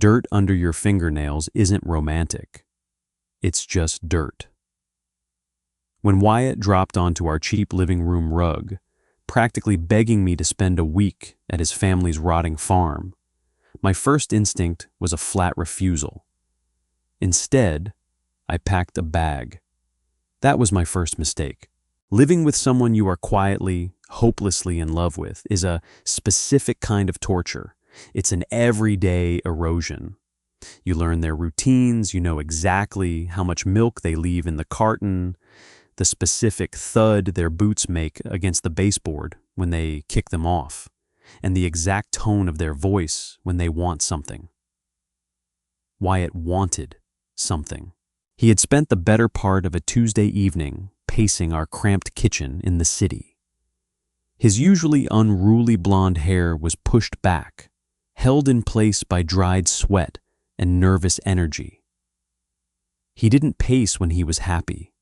dirt under your fingernails isn't romantic. It's just dirt. When Wyatt dropped onto our cheap living room rug, practically begging me to spend a week at his family's rotting farm, my first instinct was a flat refusal. Instead, I packed a bag. That was my first mistake. Living with someone you are quietly, hopelessly in love with is a specific kind of torture. It's an everyday erosion. You learn their routines, you know exactly how much milk they leave in the carton, the specific thud their boots make against the baseboard when they kick them off, and the exact tone of their voice when they want something. Wyatt wanted something. He had spent the better part of a Tuesday evening pacing our cramped kitchen in the city. His usually unruly blonde hair was pushed back, held in place by dried sweat and nervous energy. He didn't pace when he was happy.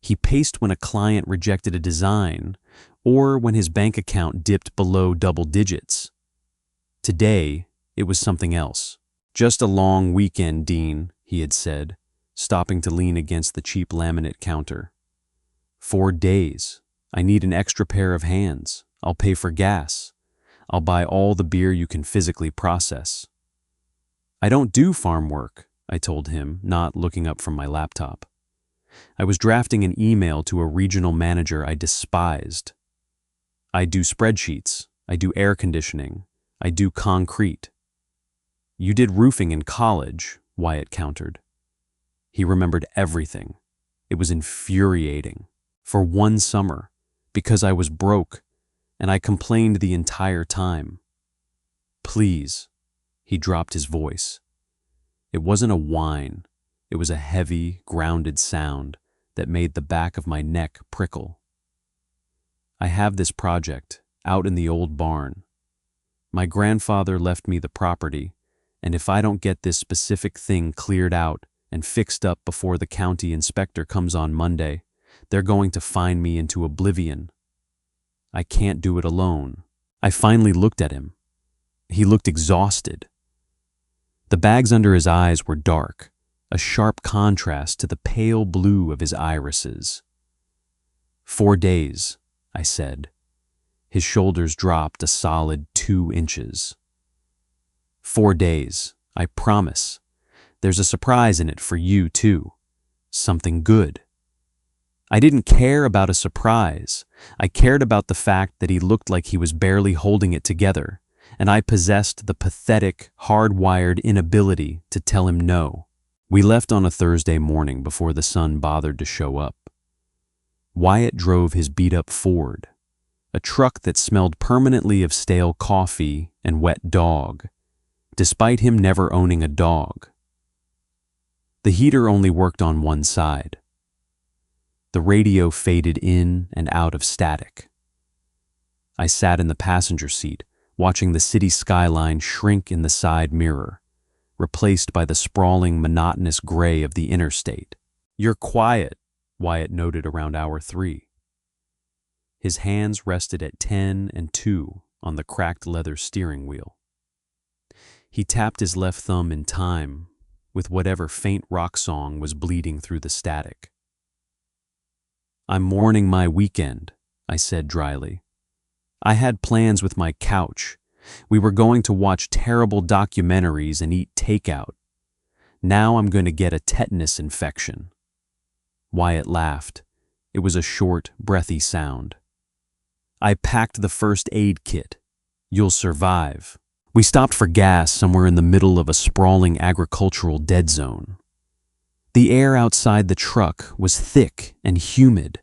He paced when a client rejected a design or when his bank account dipped below double digits. Today, it was something else. "Just a long weekend, Dean," he had said, stopping to lean against the cheap laminate counter. "4 days. I need an extra pair of hands. I'll pay for gas. I'll buy all the beer you can physically process." "I don't do farm work," I told him, not looking up from my laptop. I was drafting an email to a regional manager I despised. "I do spreadsheets. I do air conditioning. I do concrete." "You did roofing in college," Wyatt countered. He remembered everything. It was infuriating. For one summer, because I was broke, and I complained the entire time. "Please," he dropped his voice. It wasn't a whine. It was a heavy, grounded sound that made the back of my neck prickle. "I have this project out in the old barn. My grandfather left me the property, and if I don't get this specific thing cleared out and fixed up before the county inspector comes on Monday, they're going to fine me into oblivion. I can't do it alone." I finally looked at him. He looked exhausted. The bags under his eyes were dark, a sharp contrast to the pale blue of his irises. "4 days," I said. His shoulders dropped a solid 2 inches. "4 days, I promise. There's a surprise in it for you, too. Something good." I didn't care about a surprise. I cared about the fact that he looked like he was barely holding it together, and I possessed the pathetic, hardwired inability to tell him no. We left on a Thursday morning before the sun bothered to show up. Wyatt drove his beat-up Ford, a truck that smelled permanently of stale coffee and wet dog, despite him never owning a dog. The heater only worked on one side. The radio faded in and out of static. I sat in the passenger seat, watching the city skyline shrink in the side mirror, replaced by the sprawling, monotonous gray of the interstate. "You're quiet," Wyatt noted around hour 3. His hands rested at 10 and 2 on the cracked leather steering wheel. He tapped his left thumb in time with whatever faint rock song was bleeding through the static. "I'm mourning my weekend," I said dryly. "I had plans with my couch. We were going to watch terrible documentaries and eat takeout. Now I'm going to get a tetanus infection." Wyatt laughed. It was a short, breathy sound. "I packed the first aid kit. You'll survive." We stopped for gas somewhere in the middle of a sprawling agricultural dead zone. The air outside the truck was thick and humid,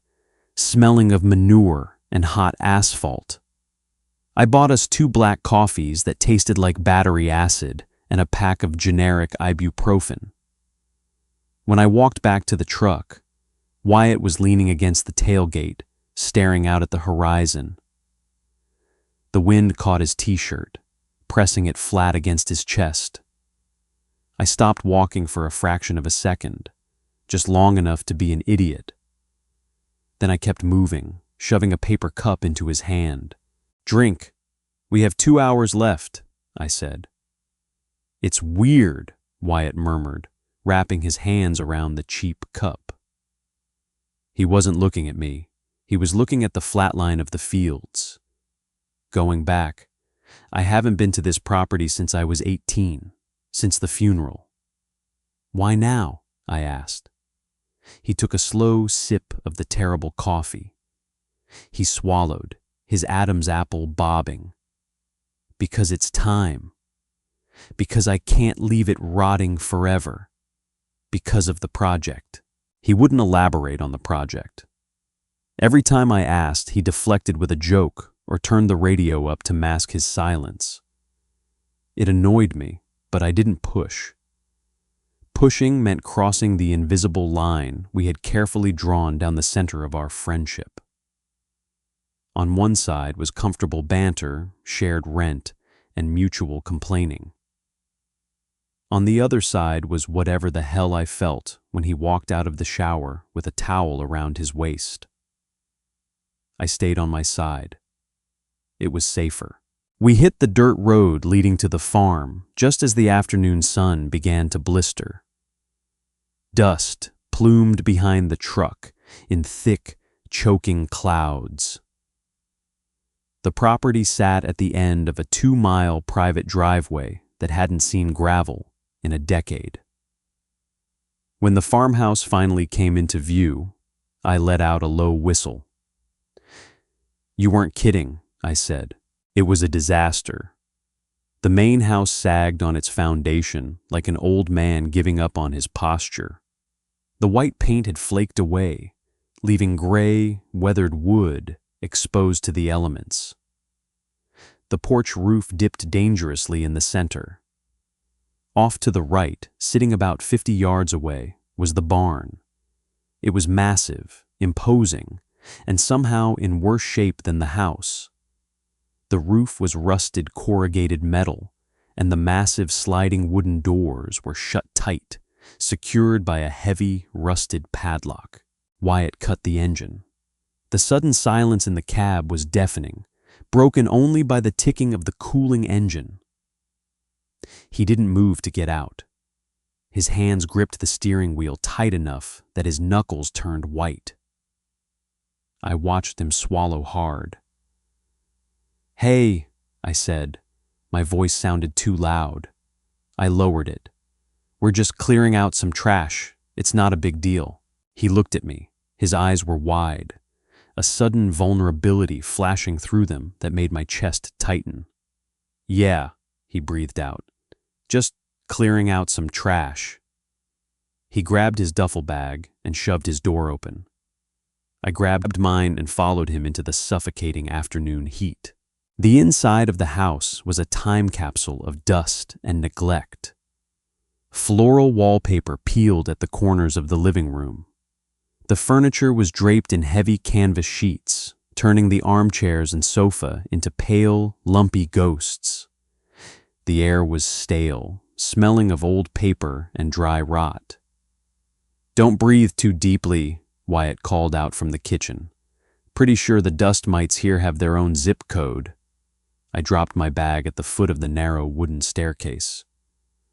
smelling of manure and hot asphalt. I bought us 2 black coffees that tasted like battery acid and a pack of generic ibuprofen. When I walked back to the truck, Wyatt was leaning against the tailgate, staring out at the horizon. The wind caught his t-shirt, pressing it flat against his chest. I stopped walking for a fraction of a second, just long enough to be an idiot. Then I kept moving, shoving a paper cup into his hand. "Drink. We have 2 hours left," I said. "It's weird," Wyatt murmured, wrapping his hands around the cheap cup. He wasn't looking at me. He was looking at the flat line of the fields. Going back, I haven't been to this property since I was 18, since the funeral. "Why now?" I asked. He took a slow sip of the terrible coffee. He swallowed, his Adam's apple bobbing. "Because it's time. Because I can't leave it rotting forever. Because of the project." He wouldn't elaborate on the project. Every time I asked, he deflected with a joke or turned the radio up to mask his silence. It annoyed me, but I didn't push. Pushing meant crossing the invisible line we had carefully drawn down the center of our friendship. On one side was comfortable banter, shared rent, and mutual complaining. On the other side was whatever the hell I felt when he walked out of the shower with a towel around his waist. I stayed on my side. It was safer. We hit the dirt road leading to the farm just as the afternoon sun began to blister. Dust plumed behind the truck in thick, choking clouds. The property sat at the end of a 2-mile private driveway that hadn't seen gravel in a decade. When the farmhouse finally came into view, I let out a low whistle. "You weren't kidding," I said. "It was a disaster." The main house sagged on its foundation like an old man giving up on his posture. The white paint had flaked away, leaving gray, weathered wood exposed to the elements. The porch roof dipped dangerously in the center. Off to the right, sitting about 50 yards away, was the barn. It was massive, imposing, and somehow in worse shape than the house. The roof was rusted corrugated metal, and the massive sliding wooden doors were shut tight, secured by a heavy, rusted padlock. Wyatt cut the engine. The sudden silence in the cab was deafening, broken only by the ticking of the cooling engine. He didn't move to get out. His hands gripped the steering wheel tight enough that his knuckles turned white. I watched him swallow hard. "Hey," I said. My voice sounded too loud. I lowered it. "We're just clearing out some trash. It's not a big deal." He looked at me. His eyes were wide, a sudden vulnerability flashing through them that made my chest tighten. "Yeah," he breathed out. "Just clearing out some trash." He grabbed his duffel bag and shoved his door open. I grabbed mine and followed him into the suffocating afternoon heat. The inside of the house was a time capsule of dust and neglect. Floral wallpaper peeled at the corners of the living room. The furniture was draped in heavy canvas sheets, turning the armchairs and sofa into pale, lumpy ghosts. The air was stale, smelling of old paper and dry rot. "Don't breathe too deeply," Wyatt called out from the kitchen. "Pretty sure the dust mites here have their own zip code." I dropped my bag at the foot of the narrow wooden staircase.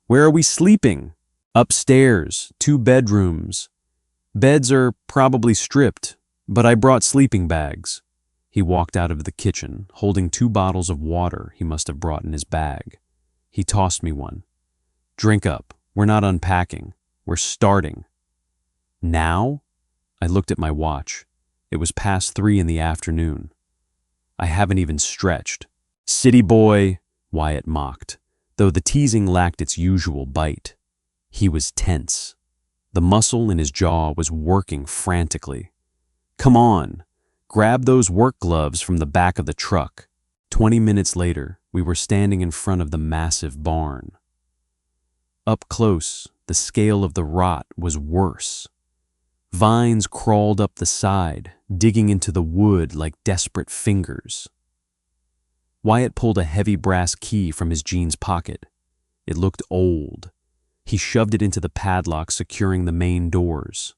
"Where are we sleeping?" "Upstairs, 2 bedrooms. Beds are probably stripped, but I brought sleeping bags." He walked out of the kitchen, holding 2 bottles of water he must have brought in his bag. He tossed me one. "Drink up. We're not unpacking. We're starting." "Now?" I looked at my watch. It was past 3 in the afternoon. "I haven't even stretched." "City boy," Wyatt mocked, though the teasing lacked its usual bite. He was tense. The muscle in his jaw was working frantically. "Come on, grab those work gloves from the back of the truck." 20 minutes later, we were standing in front of the massive barn. Up close, the scale of the rot was worse. Vines crawled up the side, digging into the wood like desperate fingers. Wyatt pulled a heavy brass key from his jeans pocket. It looked old. He shoved it into the padlock securing the main doors.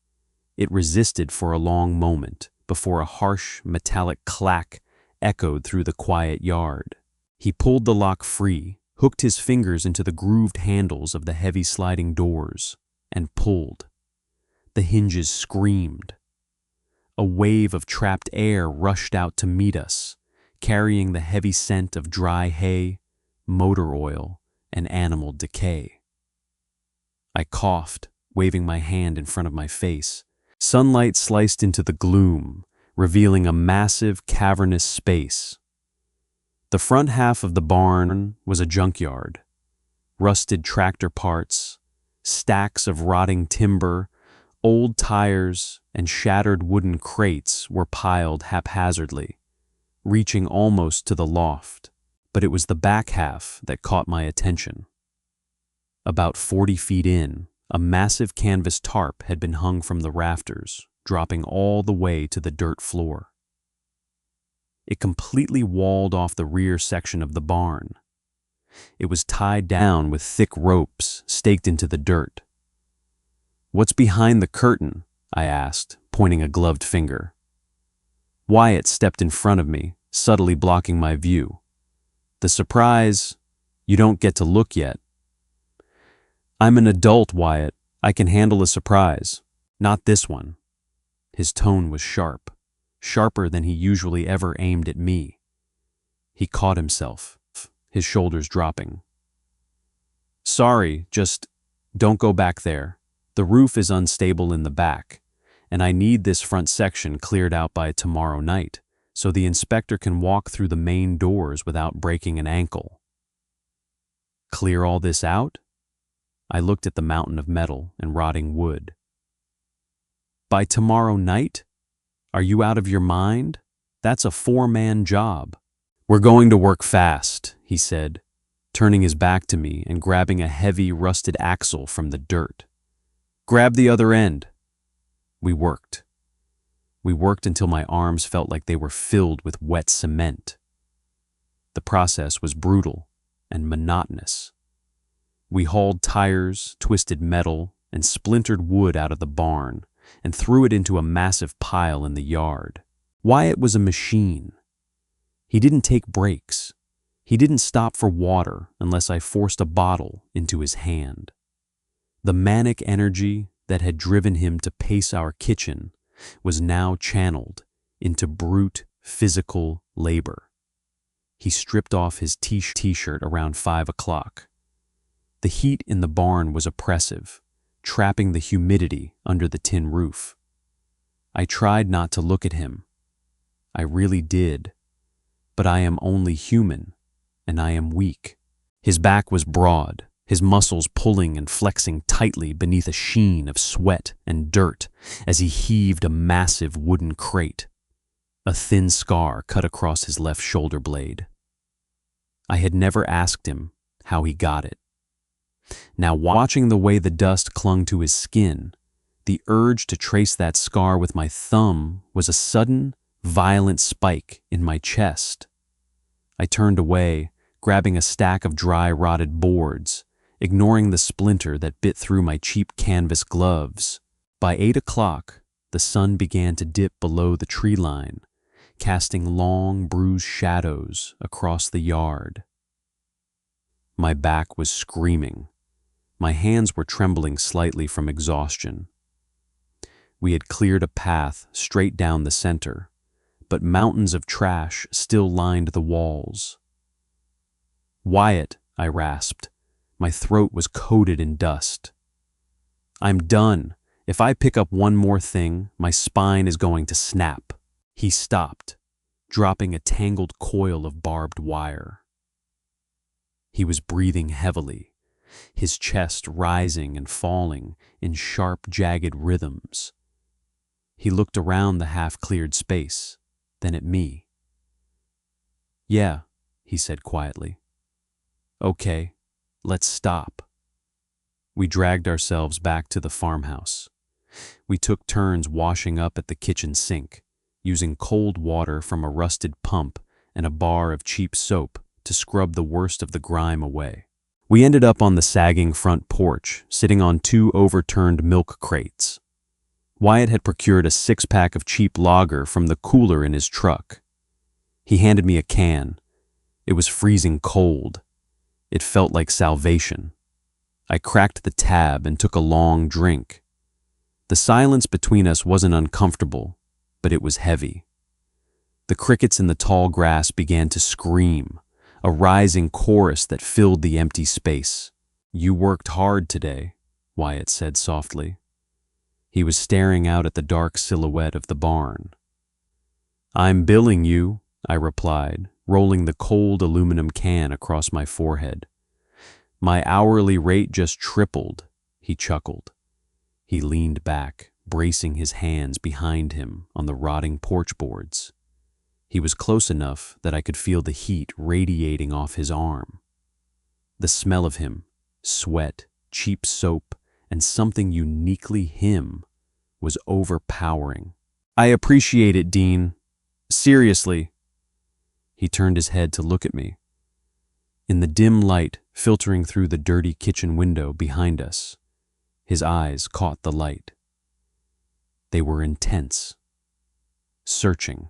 It resisted for a long moment before a harsh, metallic clack echoed through the quiet yard. He pulled the lock free, hooked his fingers into the grooved handles of the heavy sliding doors, and pulled. The hinges screamed. A wave of trapped air rushed out to meet us, carrying the heavy scent of dry hay, motor oil, and animal decay. I coughed, waving my hand in front of my face. Sunlight sliced into the gloom, revealing a massive, cavernous space. The front half of the barn was a junkyard. Rusted tractor parts, stacks of rotting timber, old tires, and shattered wooden crates were piled haphazardly, reaching almost to the loft, but it was the back half that caught my attention. About 40 feet in, a massive canvas tarp had been hung from the rafters, dropping all the way to the dirt floor. It completely walled off the rear section of the barn. It was tied down with thick ropes staked into the dirt. "What's behind the curtain?" I asked, pointing a gloved finger. Wyatt stepped in front of me, subtly blocking my view. "The surprise, you don't get to look yet." "I'm an adult, Wyatt. I can handle a surprise. Not this one." His tone was sharp, sharper than he usually ever aimed at me. He caught himself, his shoulders dropping. "Sorry, just don't go back there. The roof is unstable in the back, and I need this front section cleared out by tomorrow night, so the inspector can walk through the main doors without breaking an ankle." "Clear all this out?" I looked at the mountain of metal and rotting wood. "By tomorrow night? Are you out of your mind? That's a 4-man job." "We're going to work fast," he said, turning his back to me and grabbing a heavy, rusted axle from the dirt. "Grab the other end." We worked. We worked until my arms felt like they were filled with wet cement. The process was brutal and monotonous. We hauled tires, twisted metal, and splintered wood out of the barn and threw it into a massive pile in the yard. Wyatt was a machine. He didn't take breaks. He didn't stop for water unless I forced a bottle into his hand. The manic energy that had driven him to pace our kitchen was now channeled into brute physical labor. He stripped off his t-shirt around 5 o'clock. The heat in the barn was oppressive, trapping the humidity under the tin roof. I tried not to look at him. I really did. But I am only human, and I am weak. His back was broad, his muscles pulling and flexing tightly beneath a sheen of sweat and dirt as he heaved a massive wooden crate. A thin scar cut across his left shoulder blade. I had never asked him how he got it. Now, watching the way the dust clung to his skin, the urge to trace that scar with my thumb was a sudden, violent spike in my chest. I turned away, grabbing a stack of dry, rotted boards, ignoring the splinter that bit through my cheap canvas gloves. By 8 o'clock, the sun began to dip below the tree line, casting long, bruised shadows across the yard. My back was screaming. My hands were trembling slightly from exhaustion. We had cleared a path straight down the center, but mountains of trash still lined the walls. "Wyatt," I rasped. My throat was coated in dust. "I'm done. If I pick up one more thing, my spine is going to snap." He stopped, dropping a tangled coil of barbed wire. He was breathing heavily, his chest rising and falling in sharp, jagged rhythms. He looked around the half-cleared space, then at me. "Yeah," he said quietly. "Okay, let's stop." We dragged ourselves back to the farmhouse. We took turns washing up at the kitchen sink, using cold water from a rusted pump and a bar of cheap soap to scrub the worst of the grime away. We ended up on the sagging front porch, sitting on 2 overturned milk crates. Wyatt had procured a 6-pack of cheap lager from the cooler in his truck. He handed me a can. It was freezing cold. It felt like salvation. I cracked the tab and took a long drink. The silence between us wasn't uncomfortable, but it was heavy. The crickets in the tall grass began to scream, a rising chorus that filled the empty space. "You worked hard today," Wyatt said softly. He was staring out at the dark silhouette of the barn. "I'm billing you," I replied, rolling the cold aluminum can across my forehead. "My hourly rate just tripled," he chuckled. He leaned back, bracing his hands behind him on the rotting porch boards. He was close enough that I could feel the heat radiating off his arm. The smell of him, sweat, cheap soap, and something uniquely him, was overpowering. "I appreciate it, Dean. Seriously." He turned his head to look at me. In the dim light filtering through the dirty kitchen window behind us, his eyes caught the light. They were intense, searching.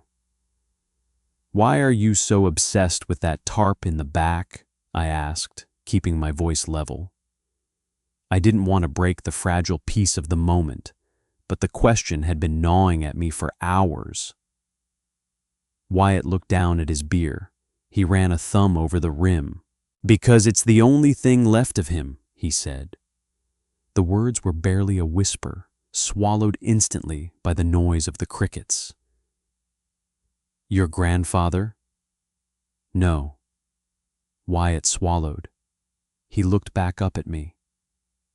"Why are you so obsessed with that tarp in the back?" I asked, keeping my voice level. I didn't want to break the fragile peace of the moment, but the question had been gnawing at me for hours. Wyatt looked down at his beer. He ran a thumb over the rim. "Because it's the only thing left of him," he said. The words were barely a whisper, swallowed instantly by the noise of the crickets. "Your grandfather?" "No." Wyatt swallowed. He looked back up at me,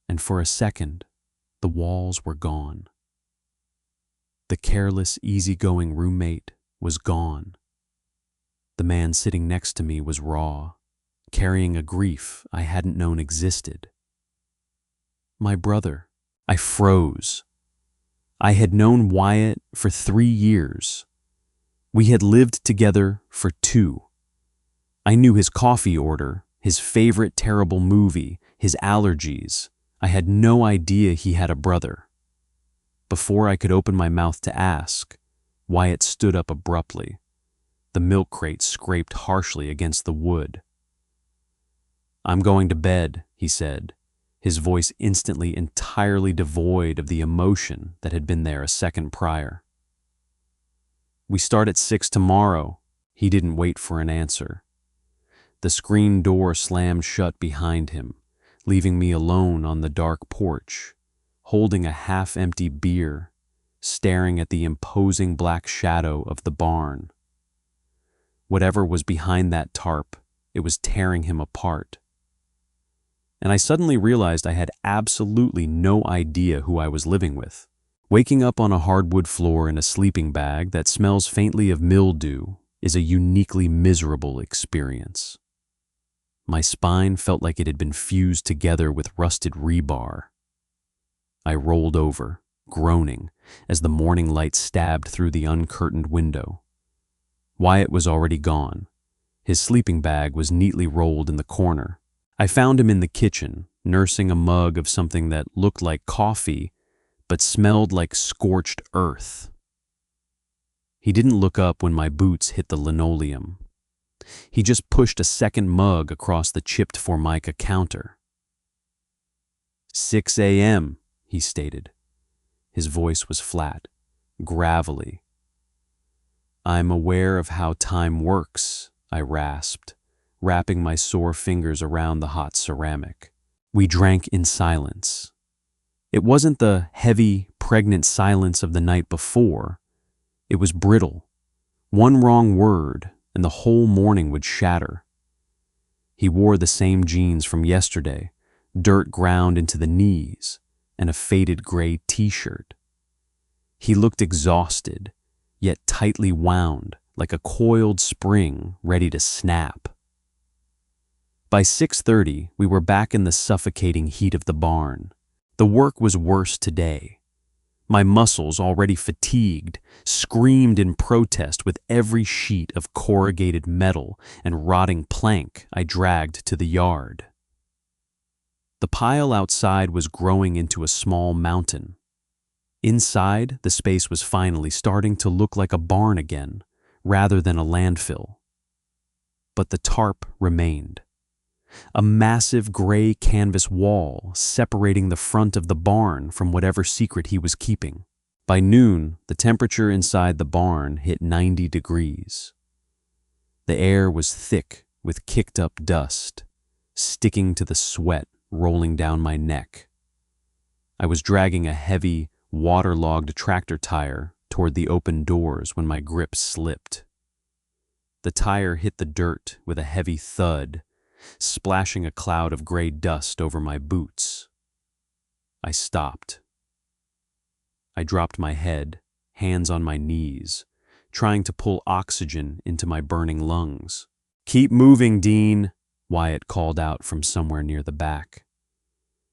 and for a second, the walls were gone. The careless, easygoing roommate was gone. The man sitting next to me was raw, carrying a grief I hadn't known existed. My brother. I froze. I had known Wyatt for 3 years. We had lived together for 2. I knew his coffee order, his favorite terrible movie, his allergies. I had no idea he had a brother. Before I could open my mouth to ask, Wyatt stood up abruptly. The milk crate scraped harshly against the wood. "I'm going to bed," he said, his voice instantly entirely devoid of the emotion that had been there a second prior. "We start at 6 tomorrow." He didn't wait for an answer. The screen door slammed shut behind him, leaving me alone on the dark porch, holding a half-empty beer, staring at the imposing black shadow of the barn. Whatever was behind that tarp, it was tearing him apart. And I suddenly realized I had absolutely no idea who I was living with. Waking up on a hardwood floor in a sleeping bag that smells faintly of mildew is a uniquely miserable experience. My spine felt like it had been fused together with rusted rebar. I rolled over, groaning, as the morning light stabbed through the uncurtained window. Wyatt was already gone. His sleeping bag was neatly rolled in the corner. I found him in the kitchen, nursing a mug of something that looked like coffee, but smelled like scorched earth. He didn't look up when my boots hit the linoleum. He just pushed a second mug across the chipped Formica counter. 6 a.m., he stated. His voice was flat, gravelly. "I'm aware of how time works," I rasped, wrapping my sore fingers around the hot ceramic. We drank in silence. It wasn't the heavy, pregnant silence of the night before. It was brittle. One wrong word, and the whole morning would shatter. He wore the same jeans from yesterday, dirt ground into the knees, and a faded gray t-shirt. He looked exhausted, yet tightly wound, like a coiled spring ready to snap. By 6:30, we were back in the suffocating heat of the barn. The work was worse today. My muscles, already fatigued, screamed in protest with every sheet of corrugated metal and rotting plank I dragged to the yard. The pile outside was growing into a small mountain. Inside, the space was finally starting to look like a barn again, rather than a landfill. But the tarp remained. A massive gray canvas wall separating the front of the barn from whatever secret he was keeping. By noon, the temperature inside the barn hit 90 degrees. The air was thick with kicked-up dust, sticking to the sweat rolling down my neck. I was dragging a heavy, waterlogged tractor tire toward the open doors when my grip slipped. The tire hit the dirt with a heavy thud, splashing a cloud of gray dust over my boots. I stopped. I dropped my head, hands on my knees, trying to pull oxygen into my burning lungs. "Keep moving, Dean," Wyatt called out from somewhere near the back.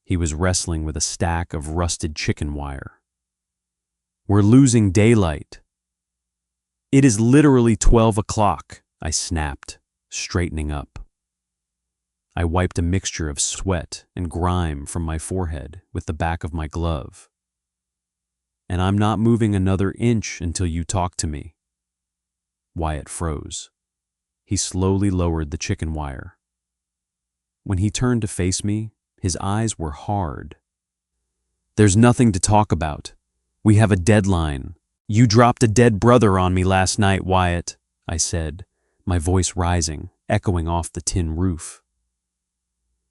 He was wrestling with a stack of rusted chicken wire. "We're losing daylight." "It is literally 12 o'clock, I snapped, straightening up. I wiped a mixture of sweat and grime from my forehead with the back of my glove. "And I'm not moving another inch until you talk to me." Wyatt froze. He slowly lowered the chicken wire. When he turned to face me, his eyes were hard. "There's nothing to talk about. We have a deadline. You dropped a dead brother on me last night, Wyatt," I said, my voice rising, echoing off the tin roof.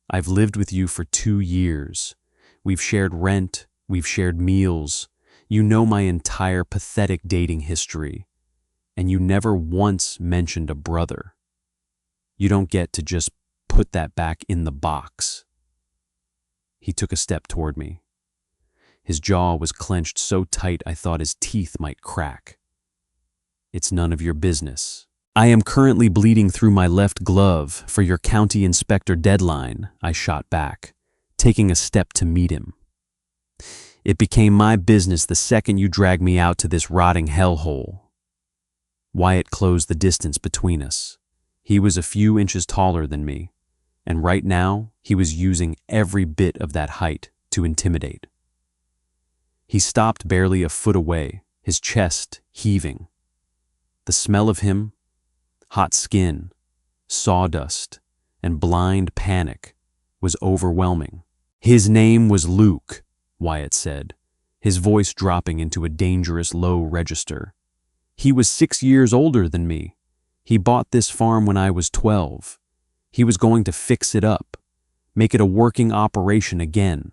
"I've lived with you for 2 years. We've shared rent, we've shared meals. You know my entire pathetic dating history, and you never once mentioned a brother. You don't get to just put that back in the box." He took a step toward me. His jaw was clenched so tight I thought his teeth might crack. "It's none of your business. I am currently bleeding through my left glove for your county inspector deadline," I shot back, taking a step to meet him. "It became my business the second you dragged me out to this rotting hellhole." Wyatt closed the distance between us. He was a few inches taller than me, and right now he was using every bit of that height to intimidate. He stopped barely a foot away, his chest heaving. The smell of him, hot skin, sawdust, and blind panic was overwhelming. "His name was Luke," Wyatt said, his voice dropping into a dangerous low register. "He was 6 years older than me. He bought this farm when I was 12. He was going to fix it up, make it a working operation again."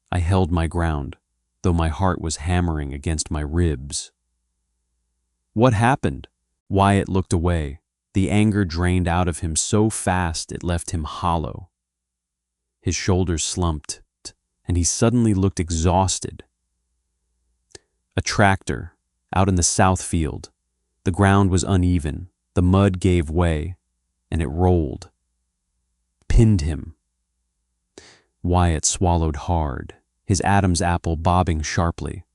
I held my ground, though my heart was hammering against my ribs. "What happened?" Wyatt looked away, the anger drained out of him so fast it left him hollow. His shoulders slumped, and he suddenly looked exhausted. "A tractor, out in the south field. The ground was uneven, the mud gave way, and it rolled. Pinned him." Wyatt swallowed hard, his Adam's apple bobbing sharply.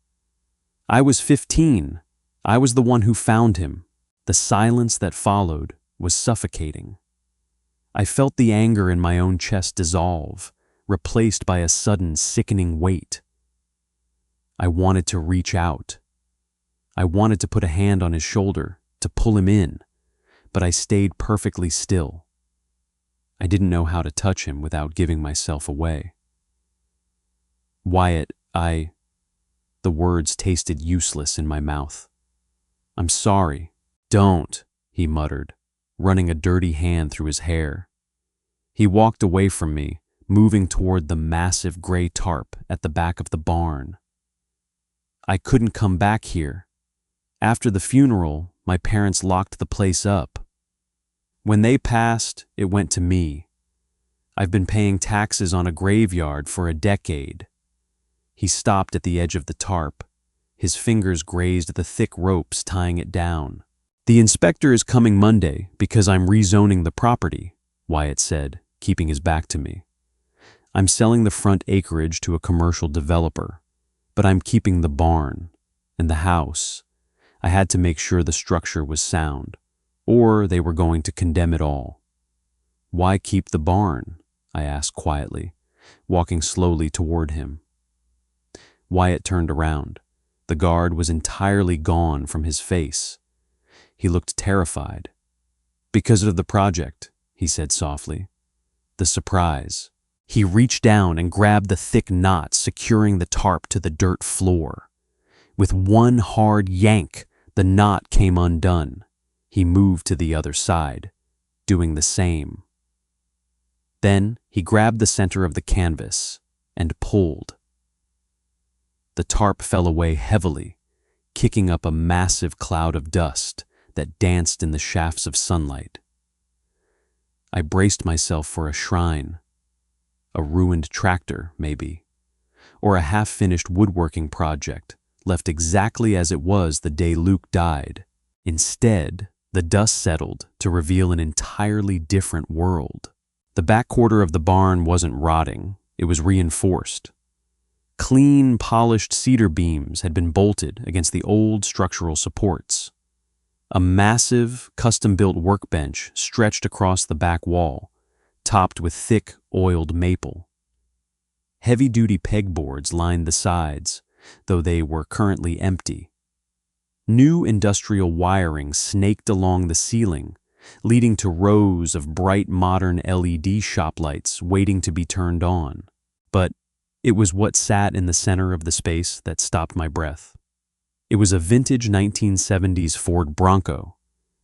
"I was 15. I was the one who found him." The silence that followed was suffocating. I felt the anger in my own chest dissolve, replaced by a sudden sickening weight. I wanted to reach out. I wanted to put a hand on his shoulder, to pull him in, but I stayed perfectly still. I didn't know how to touch him without giving myself away. "Wyatt, The words tasted useless in my mouth. "I'm sorry." "Don't," he muttered, running a dirty hand through his hair. He walked away from me, moving toward the massive gray tarp at the back of the barn. "I couldn't come back here. After the funeral, my parents locked the place up. When they passed, it went to me. I've been paying taxes on a graveyard for a decade." He stopped at the edge of the tarp. His fingers grazed the thick ropes tying it down. "The inspector is coming Monday because I'm rezoning the property," Wyatt said, keeping his back to me. "I'm selling the front acreage to a commercial developer, but I'm keeping the barn and the house. I had to make sure the structure was sound, or they were going to condemn it all." "Why keep the barn?" I asked quietly, walking slowly toward him. Wyatt turned around. The guard was entirely gone from his face. He looked terrified. "Because of the project," he said softly. the surprise. He reached down and grabbed the thick knot securing the tarp to the dirt floor. With one hard yank, the knot came undone. He moved to the other side, doing the same. Then he grabbed the center of the canvas and pulled. The tarp fell away heavily, kicking up a massive cloud of dust that danced in the shafts of sunlight. I braced myself for a shrine, a ruined tractor, maybe, or a half-finished woodworking project left exactly as it was the day Luke died. Instead, the dust settled to reveal an entirely different world. The back quarter of the barn wasn't rotting, it was reinforced. Clean, polished cedar beams had been bolted against the old structural supports. A massive, custom-built workbench stretched across the back wall, topped with thick, oiled maple. Heavy-duty pegboards lined the sides, though they were currently empty. New industrial wiring snaked along the ceiling, leading to rows of bright modern LED shop lights waiting to be turned on. But it was what sat in the center of the space that stopped my breath. It was a vintage 1970s Ford Bronco.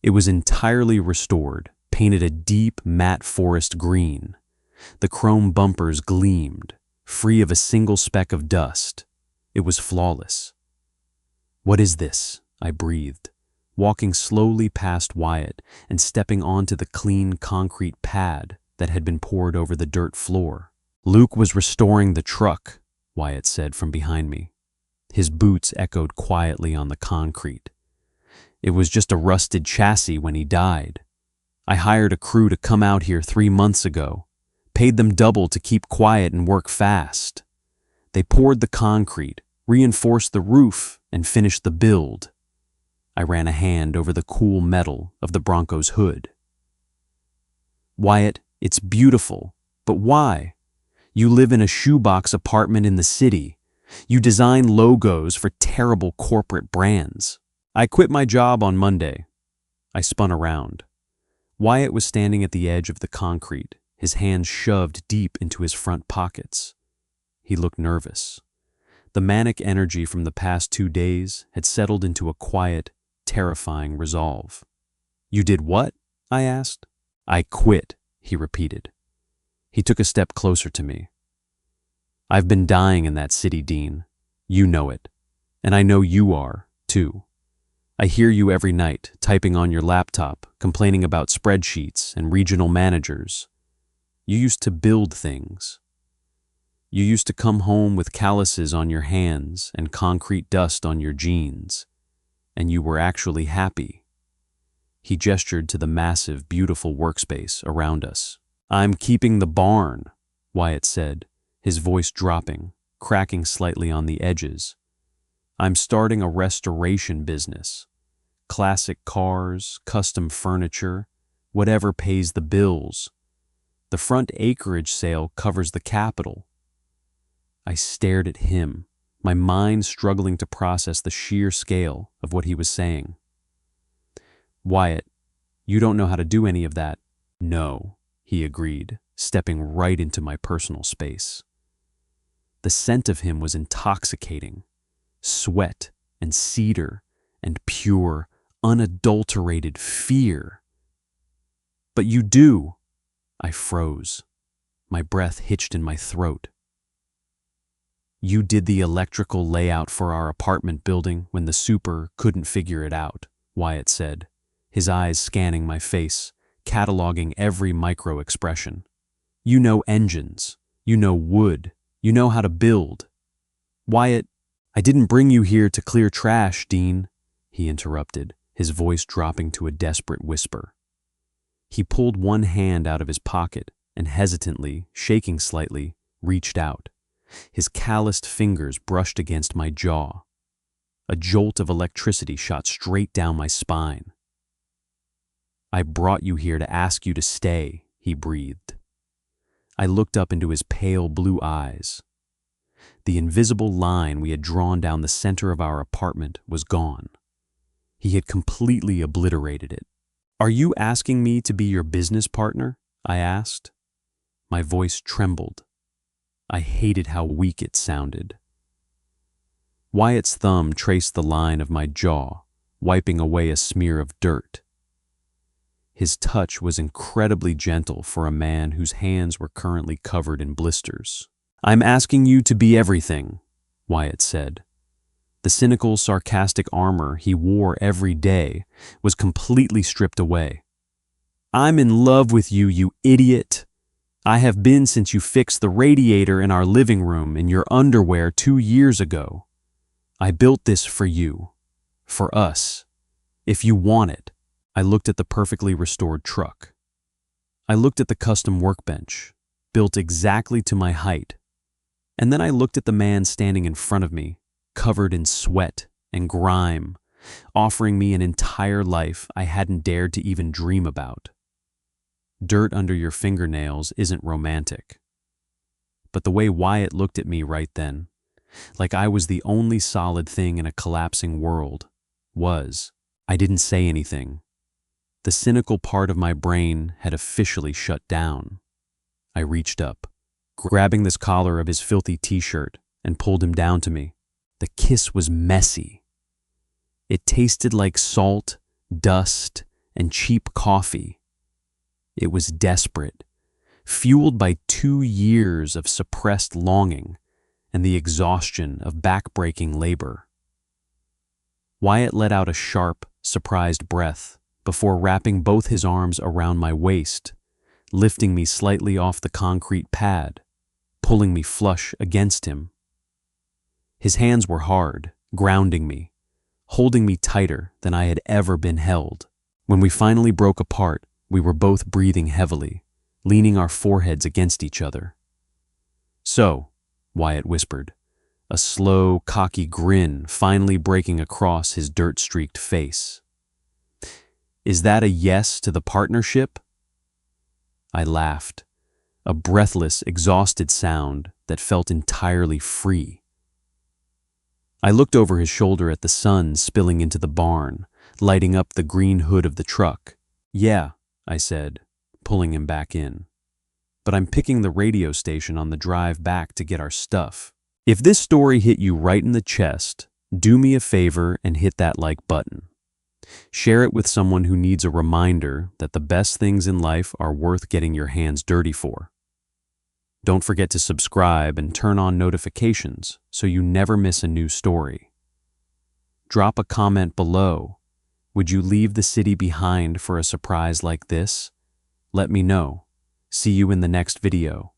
It was entirely restored, painted a deep matte forest green. The chrome bumpers gleamed, free of a single speck of dust. It was flawless. "What is this?" I breathed, walking slowly past Wyatt and stepping onto the clean concrete pad that had been poured over the dirt floor. "Luke was restoring the truck," Wyatt said from behind me. His boots echoed quietly on the concrete. "It was just a rusted chassis when he died. I hired a crew to come out here 3 months ago, paid them double to keep quiet and work fast. They poured the concrete, reinforced the roof, and finished the build." I ran a hand over the cool metal of the Bronco's hood. "Wyatt, it's beautiful, but why? You live in a shoebox apartment in the city. You design logos for terrible corporate brands." "I quit my job on Monday." I spun around. Wyatt was standing at the edge of the concrete, his hands shoved deep into his front pockets. He looked nervous. The manic energy from the past 2 days had settled into a quiet, terrifying resolve. "You did what?" I asked. "I quit," he repeated. He took a step closer to me. "I've been dying in that city, Dean. You know it. And I know you are, too. I hear you every night, typing on your laptop, complaining about spreadsheets and regional managers. You used to build things. You used to come home with calluses on your hands and concrete dust on your jeans. And you were actually happy." He gestured to the massive, beautiful workspace around us. "I'm keeping the barn," Wyatt said, his voice dropping, cracking slightly on the edges. "I'm starting a restoration business. Classic cars, custom furniture, whatever pays the bills. The front acreage sale covers the capital." I stared at him, my mind struggling to process the sheer scale of what he was saying. "Wyatt, you don't know how to do any of that." "No," he agreed, stepping right into my personal space. The scent of him was intoxicating. Sweat and cedar and pure, unadulterated fear. "But you do." I froze. My breath hitched in my throat. "You did the electrical layout for our apartment building when the super couldn't figure it out," Wyatt said, his eyes scanning my face, cataloging every micro-expression. "You know engines. You know wood. You know how to build." "Wyatt, I didn't bring you here to clear trash, Dean," he interrupted, his voice dropping to a desperate whisper. He pulled one hand out of his pocket and hesitantly, shaking slightly, reached out. His calloused fingers brushed against my jaw. A jolt of electricity shot straight down my spine. "I brought you here to ask you to stay," he breathed. I looked up into his pale blue eyes. The invisible line we had drawn down the center of our apartment was gone. He had completely obliterated it. "Are you asking me to be your business partner?" I asked. My voice trembled. I hated how weak it sounded. Wyatt's thumb traced the line of my jaw, wiping away a smear of dirt. His touch was incredibly gentle for a man whose hands were currently covered in blisters. "I'm asking you to be everything," Wyatt said. The cynical, sarcastic armor he wore every day was completely stripped away. "I'm in love with you, you idiot. I have been since you fixed the radiator in our living room in your underwear 2 years ago. I built this for you. For us. If you want it." I looked at the perfectly restored truck. I looked at the custom workbench, built exactly to my height. And then I looked at the man standing in front of me, covered in sweat and grime, offering me an entire life I hadn't dared to even dream about. Dirt under your fingernails isn't romantic. But the way Wyatt looked at me right then, like I was the only solid thing in a collapsing world, was, I didn't say anything. The cynical part of my brain had officially shut down. I reached up, grabbing this collar of his filthy t-shirt, and pulled him down to me. The kiss was messy. It tasted like salt, dust, and cheap coffee. It was desperate, fueled by 2 years of suppressed longing and the exhaustion of backbreaking labor. Wyatt let out a sharp, surprised breath before wrapping both his arms around my waist, lifting me slightly off the concrete pad, pulling me flush against him. His hands were hard, grounding me, holding me tighter than I had ever been held. When we finally broke apart, we were both breathing heavily, leaning our foreheads against each other. "So," Wyatt whispered, a slow, cocky grin finally breaking across his dirt-streaked face. "Is that a yes to the partnership?" I laughed, a breathless, exhausted sound that felt entirely free. I looked over his shoulder at the sun spilling into the barn, lighting up the green hood of the truck. "Yeah," I said, pulling him back in. "But I'm picking the radio station on the drive back to get our stuff." If this story hit you right in the chest, do me a favor and hit that like button. Share it with someone who needs a reminder that the best things in life are worth getting your hands dirty for. Don't forget to subscribe and turn on notifications so you never miss a new story. Drop a comment below. Would you leave the city behind for a surprise like this? Let me know. See you in the next video.